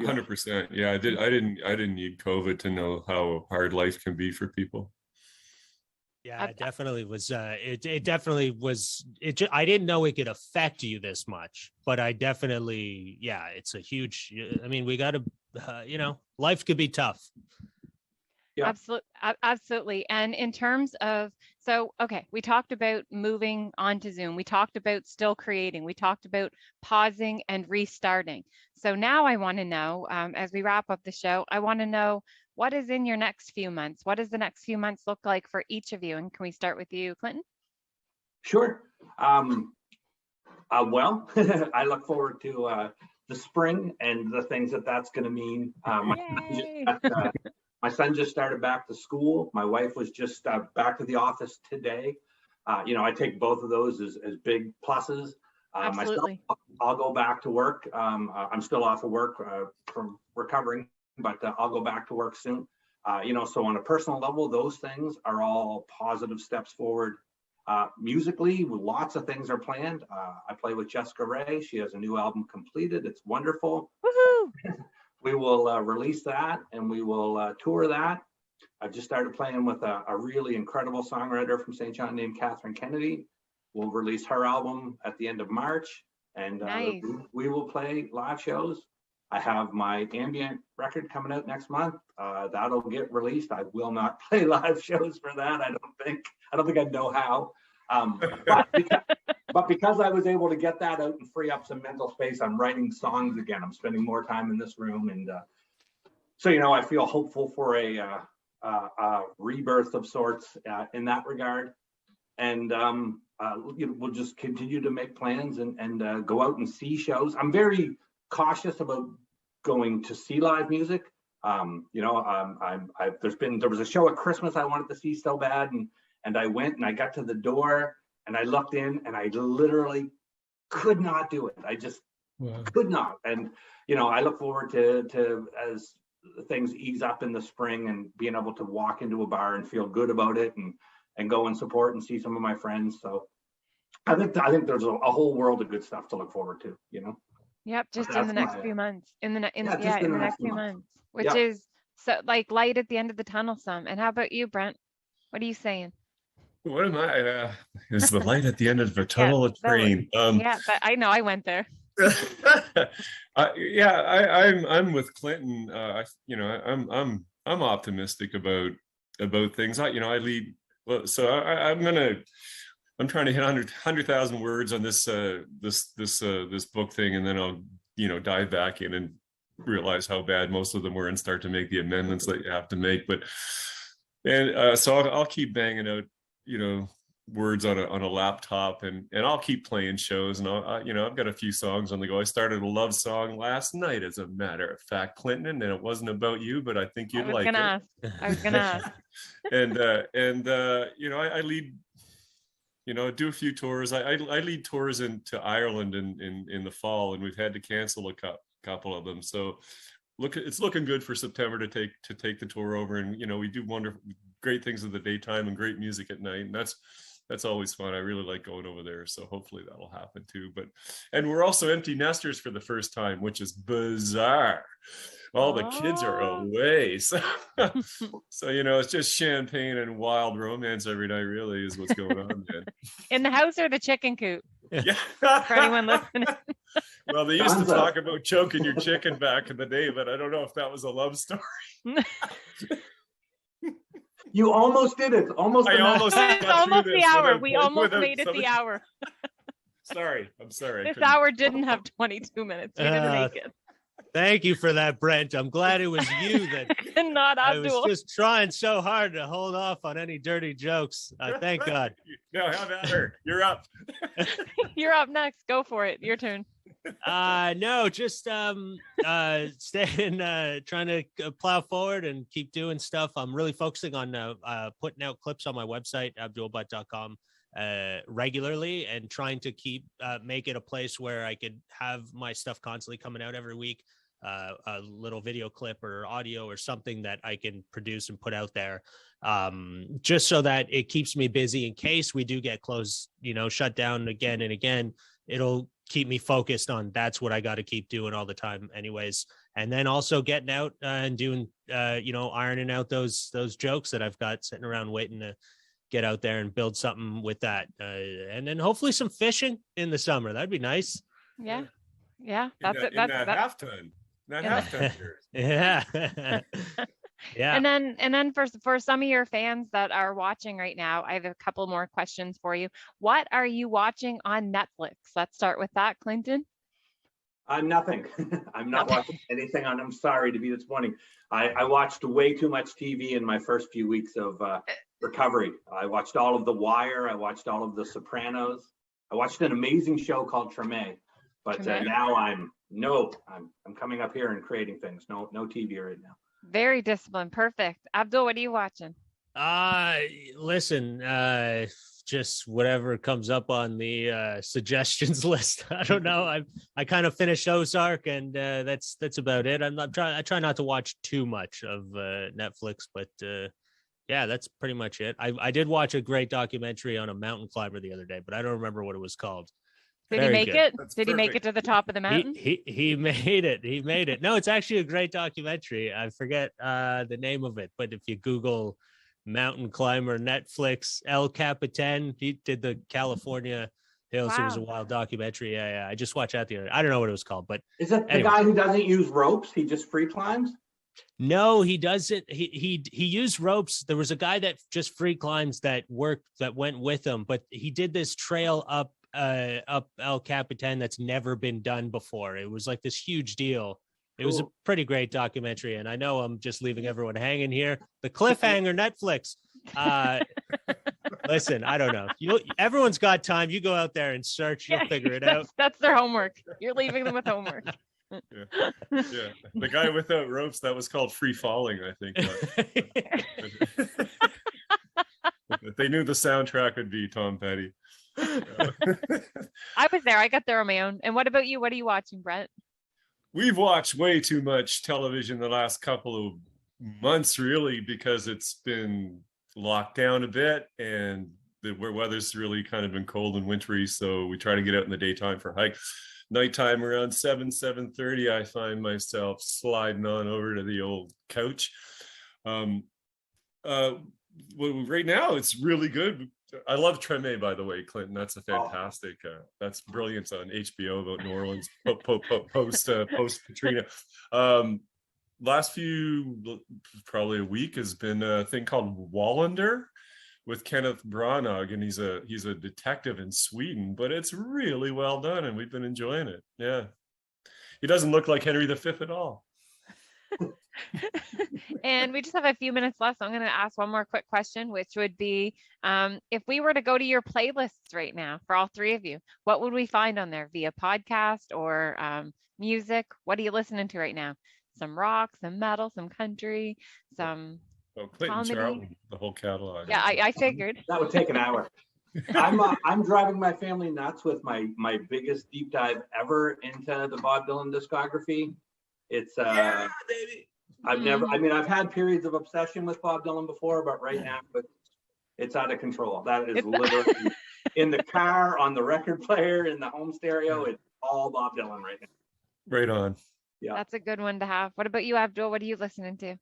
100%. Yeah, I didn't need COVID to know how hard life can be for people. Yeah, it definitely was. It definitely was. I didn't know it could affect you this much, but I definitely, it's a huge. I mean, we got to, life could be tough. Yeah. Absolutely. And in terms of, we talked about moving on to Zoom. We talked about still creating. We talked about pausing and restarting. So now I want to know, as we wrap up the show, I want to know, what is in your next few months? What does the next few months look like for each of you? And can we start with you, Clinton? Sure. Well, I look forward to the spring and the things that's going to mean. My son just started back to school. My wife was just back to the office today. I take both of those as big pluses. Absolutely. Myself, I'll go back to work. I'm still off of work from recovering, but I'll go back to work soon. So on a personal level, those things are all positive steps forward. Musically, lots of things are planned. I play with Jessica Ray. She has a new album completed. It's wonderful. Woohoo! We will release that, and we will tour that. I've just started playing with a really incredible songwriter from St. John named Catherine Kennedy. We'll release her album at the end of March, and nice. we will play live shows. I have my ambient record coming out next month. That'll get released. I will not play live shows for that. I don't think I know how. But because I was able to get that out and free up some mental space, I'm writing songs again. I'm spending more time in this room, and so I feel hopeful for a rebirth of sorts in that regard. And we'll just continue to make plans and go out and see shows. I'm very cautious about going to see live music. There was a show at Christmas I wanted to see so bad, and I went and I got to the door and I looked in and I literally could not do it. I just could not. And I look forward to as things ease up in the spring and being able to walk into a bar and feel good about it and go and support and see some of my friends. So I think there's a whole world of good stuff to look forward to. Yep, just in the next few months. In the next few months, which is So like light at the end of the tunnel some. And how about you, Brent? What are you saying? What am I? Is the light at the end of a Yeah, tunnel a train? yeah, but I know I went there. I'm with Clinton. I'm optimistic about things. I lead. Well, so I'm trying to hit 100,000 words on this book thing, and then I'll dive back in and realize how bad most of them were and start to make the amendments that you have to make. So I'll keep banging out words on a laptop, and I'll keep playing shows, and I've got a few songs on the go. I started a love song last night, as a matter of fact, Clinton, and it wasn't about you, but I think you'd like it. I was gonna ask. and I lead, do a few tours. I lead tours into Ireland in the fall, and we've had to cancel a couple of them. So it's looking good for September to take the tour over, and we do wonderful, great things in the daytime and great music at night, and that's always fun. I really like going over there, so hopefully that'll happen too. And we're also empty nesters for the first time, which is bizarre. All the kids are away, so it's just champagne and wild romance every night. Really, is what's going on, man. In the house or the chicken coop? Yeah. For anyone listening. Well, they used to talk about choking your chicken back in the day, but I don't know if that was a love story. You almost did it. Almost. I almost. It's almost the hour. We almost made it the hour. Sorry, I'm sorry. This hour didn't have 22 minutes. We didn't make it. Thank you for that, Brent. I'm glad it was you that not Abdul. I was just trying so hard to hold off on any dirty jokes. Thank God. No, have at her. You're up. You're up next. Go for it. Your turn. No, just staying, trying to plow forward and keep doing stuff. I'm really focusing on putting out clips on my website, abdulbutt.com, regularly, and trying to make it a place where I could have my stuff constantly coming out every week. A little video clip or audio or something that I can produce and put out there, just so that it keeps me busy in case we do get closed, shut down again and again. It'll keep me focused on that's what I got to keep doing all the time anyways. And then also getting out and doing, ironing out those jokes that I've got sitting around waiting to get out there and build something with that. And then hopefully some fishing in the summer. That'd be nice. Yeah. Yeah. That's it. That's half ton. Yeah. Yeah. And then for some of your fans that are watching right now, I have a couple more questions for you. What are you watching on Netflix? Let's start with that, Clinton. Nothing. I'm not watching anything on. I'm sorry to be disappointing. I watched way too much TV in my first few weeks of recovery. I watched all of The Wire. I watched all of The Sopranos. I watched an amazing show called Treme. But now I'm coming up here and creating things. No TV right now. Very disciplined. Perfect. Abdul, what are you watching? Listen, just whatever comes up on the suggestions list. I don't know. I kind of finished Ozark, and that's about it. I try not to watch too much of Netflix, but yeah, that's pretty much it. I did watch a great documentary on a mountain climber the other day, but I don't remember what it was called. Did he make it? Did he make it to the top of the mountain? He made it. He made it. No, it's actually a great documentary. I forget the name of it, but if you Google mountain climber Netflix El Capitan, he did the California hills. Wow. It was a wild documentary. Yeah. I just watched that the other day. I don't know what it was called, but is it the guy who doesn't use ropes? He just free climbs? No, he doesn't. He used ropes. There was a guy that just free climbs that went with him, but he did this trail up El Capitan that's never been done before. It was like this huge deal. It was a pretty great documentary, and I know I'm just leaving everyone hanging here. The cliffhanger, Netflix. Listen, I don't know. Everyone's got time. You go out there and search. You'll figure it out. That's their homework. You're leaving them with homework. Yeah. The guy without ropes, that was called free falling, I think. If they knew the soundtrack would be Tom Petty. I was there. I got there on my own. And what about you? What are you watching, Brent? We've watched way too much television the last couple of months, really, because it's been locked down a bit and the weather's really kind of been cold and wintry. So we try to get out in the daytime for hikes. nighttime around 7:30, I find myself sliding on over to the old couch. Well, right now it's really good. I love Treme, by the way, Clinton. That's a fantastic. That's brilliant on HBO about New Orleans post Katrina. Last few, probably a week, has been a thing called Wallander with Kenneth Branagh, and he's a detective in Sweden, but it's really well done, and we've been enjoying it. Yeah, he doesn't look like Henry V at all. And we just have a few minutes left, so I'm going to ask one more quick question, which would be, if we were to go to your playlists right now for all three of you, what would we find on there via podcast or music? What are you listening to right now? Some rock, some metal, some country, some Clinton, comedy? Charlton, the whole catalog. Yeah, I figured. That would take an hour. I'm driving my family nuts with my biggest deep dive ever into the Bob Dylan discography. It's yeah, baby. I've had periods of obsession with Bob Dylan before, but right now it's out of control. That is literally in the car, on the record player, in the home stereo. It's all Bob Dylan right now. Right on. Yeah. That's a good one to have. What about you, Abdul? What are you listening to?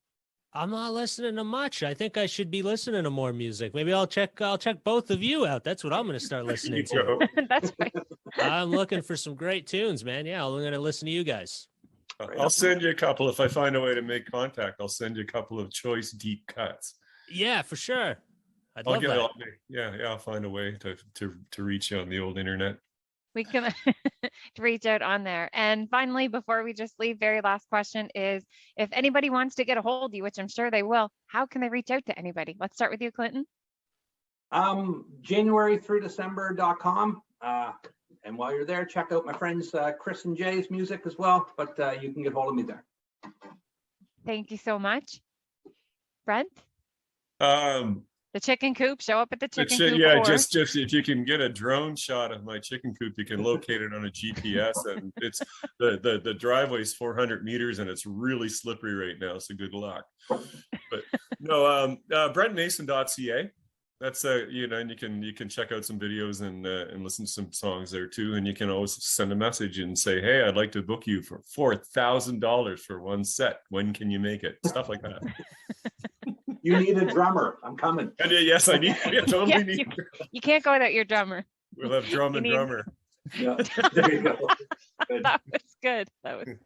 I'm not listening to much. I think I should be listening to more music. Maybe I'll check both of you out. That's what I'm going to start listening to. That's right. I'm looking for some great tunes, man. Yeah, I'm going to listen to you guys. I'll send you a couple. If I find a way to make contact, I'll send you a couple of choice deep cuts. Yeah, for sure. I'd love that. Yeah, I'll find a way to reach you on the old internet. We can to reach out on there. And finally, before we just leave, very last question is, if anybody wants to get a hold of you, which I'm sure they will, how can they reach out to anybody? Let's start with you, Clinton. January through December.com. And while you're there, check out my friends Chris and Jay's music as well. But you can get hold of me there. Thank you so much. Brent? The chicken coop. Show up at the chicken coop. Yeah, just if you can get a drone shot of my chicken coop, you can locate it on a GPS. And it's the driveway's 400 meters, and it's really slippery right now. So good luck. But no, BrentMason.ca. That's and you can check out some videos and listen to some songs there too. And you can always send a message and say, hey, I'd like to book you for $4,000 for one set. When can you make it? Stuff like that. You need a drummer. I'm coming. Yes, I need. Yeah, totally need. You can't go without your drummer. We'll have drummer. Yeah, there you go. Good. That was good.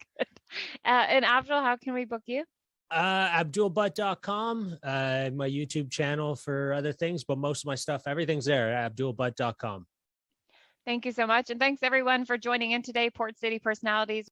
And Abdul, how can we book you? AbdulButt.com, my YouTube channel for other things, but most of my stuff, everything's there at AbdulButt.com. Thank you so much. And thanks everyone for joining in today, Port City Personalities.